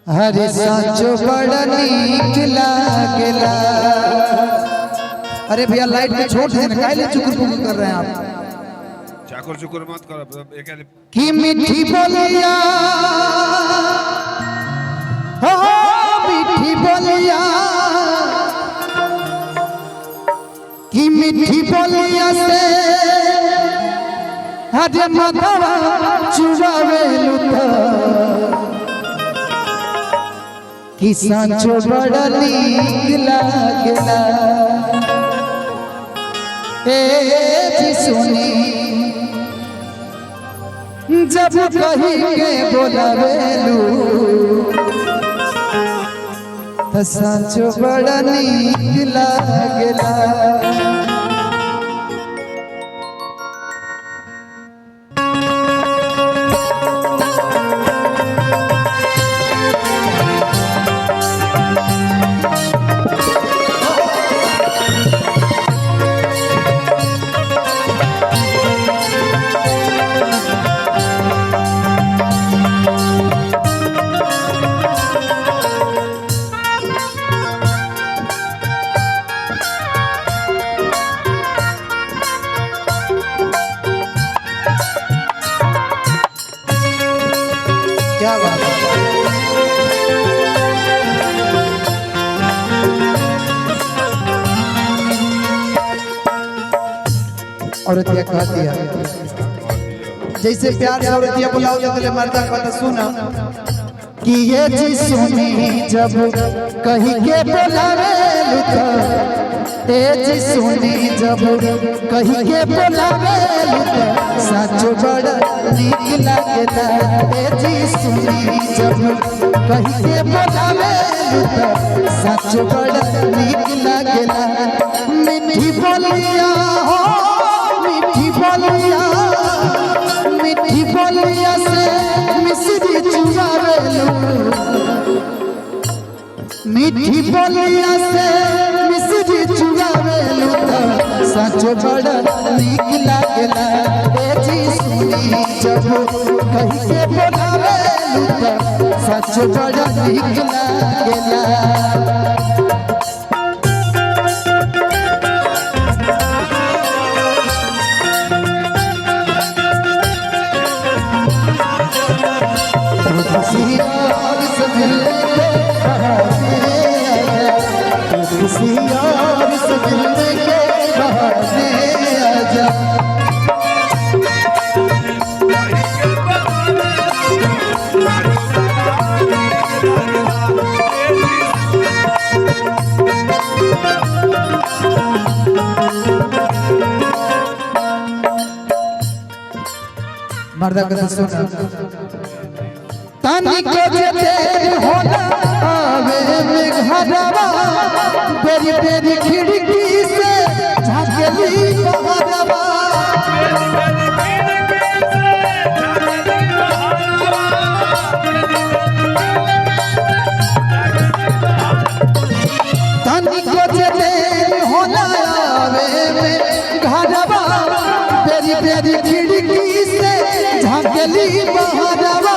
हरे साचो बड़ा नीक लागेला। अरे भैया लाइट में छोड़ देना, काहे चुकुर पुकुर कर रहे हैं आप? चाकुर चुकुर मत करो। की मीठी बोलिया हो मीठी बोलिया, की मीठी बोलिया से हरे माधवा चुरावे लुता, कि सांचो बड़ा नीक लागेला। जी सुनी जब कहीं के बोलावेलू, तो सांचो बड़ा नीक लागेला। क्या बात है? औरतिया कह दिया जैसे प्यार से औरतिया बुलाओ जब मर्दा कहता सुना कि ये जी सुनी जब कहीं के बोलावे लुता, जी सुनी जब कहीं के बोलावे लुता, साचो बड़ा नीक लागेला। जी सुनी जब कहीं के बोलावे लुता, साचो बड़ा नीक लागेला। मीठी बोलिया हो मीठी बोलिया, मीठी बोलिया से मिश्री चुरावेलू, मीठी बोलिया से मिश्री चुरावेलू, साचो बड़ा नीक लागेला। जी सुनी जब कहीं के बोलावेलू, साचो बड़ा नीक लागेला। मर्दा का सुना तानी को देते होला आवे में घरवा, बेरी बेरी खिड़की से झांकेली बहरवा, तानी को देते होला आवे में घरवा, बेरी बेरी खिड़की से झांकेली बहरवा,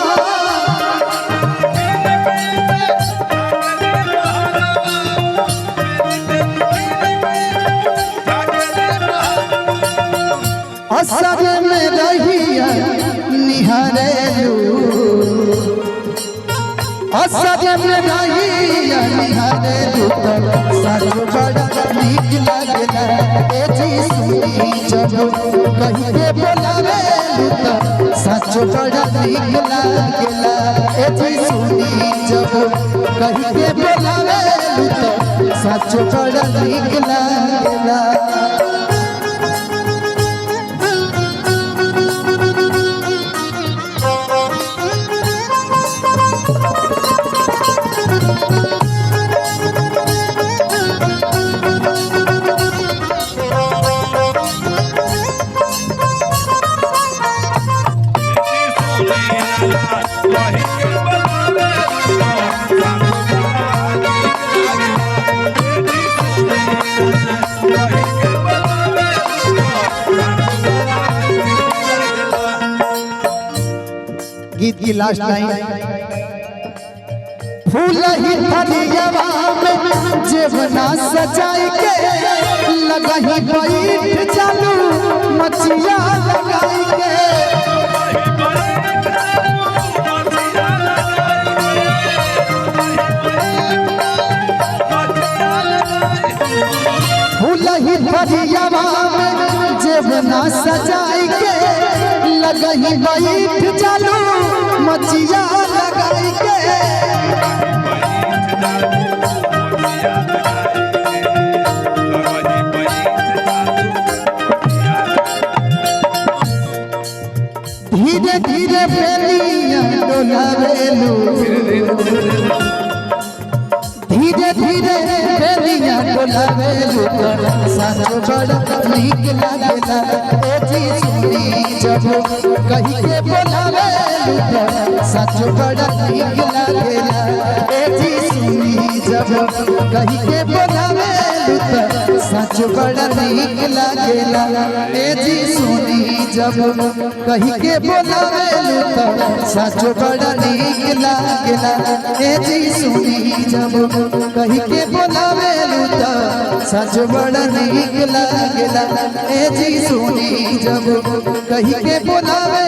असर में रहिया निहारेलू, असर में रहिया निहारेलू, साचो बड़ा नीक लागेला। जी सुनी जब कहीं के बोलावेलू, साचो बड़ा नीक लागेला। जी सुनी जब कहीं के बोलावेलू, साचो बड़ा नीक लागेला। गीत की लास्ट लाइन फूल ही फरियावा में जेवना सजाई के लगही बैठ चालू मचिया लगाई के फूल ही फरियावा में जेवना सजाई के लगही बैठ चालू मचिया लगाई के धीरे धीरे बेलिया डोलावेलू धीरे धीरे बेलिया डोलावेलू साचो बड़ा नीक लागेला ए जी सुनी जब कही के बोलावेलू साचो बड़ा नीक लागेला ए जी सुनी जब कही के बोलावेलू साचो बड़ा नीक लागेला ए जी सुनी जब कही के बोलावेलू साचो बड़ा नीक लागेला ए जी सुनी जब कही के बोलावेलू साचो बड़ा नीक लागेला ए जी सुनी जब कही के बोलावे